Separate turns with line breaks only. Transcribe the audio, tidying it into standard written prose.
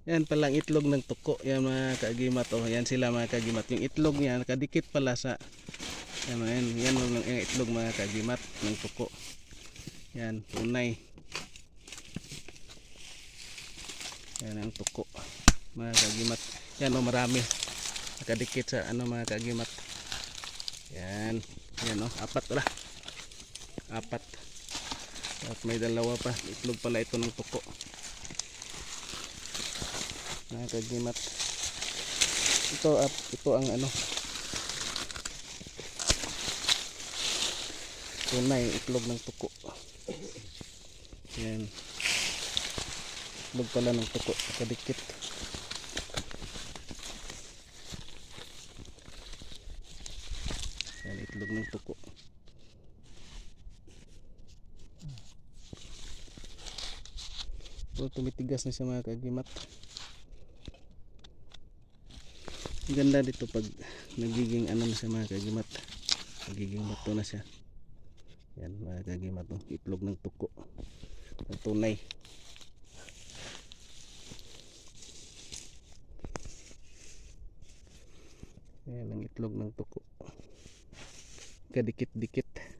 Yan pala ang itlog ng tuko. Yan mga kaagimat. Oh, yan sila mga kaagimat. Yung itlog niya nakadikit pala sa yan yung itlog mga kaagimat ng tuko. Yan, tunay. Yan ang tuko mga kaagimat. Yan oh, marami nakadikit sa mga kaagimat. Yan. Yan oh, apat pala. Apat. At may dalawa pa. Itlog pala ito ng tuko. Mga kaagimat. Ito ang tunay itlog ng tuko. Yan. Itlog pala ng tuko. Nakadikit. Yan itlog ng tuko. So, tumitigas na siya mga kaagimat. Ang ganda dito pag nagiging na siya mga kaagimat. Nagiging bato na siya. Yan mga kaagimat, itlog ng tuko. Ang tunay. Yan ang itlog ng tuko. Kadikit-dikit.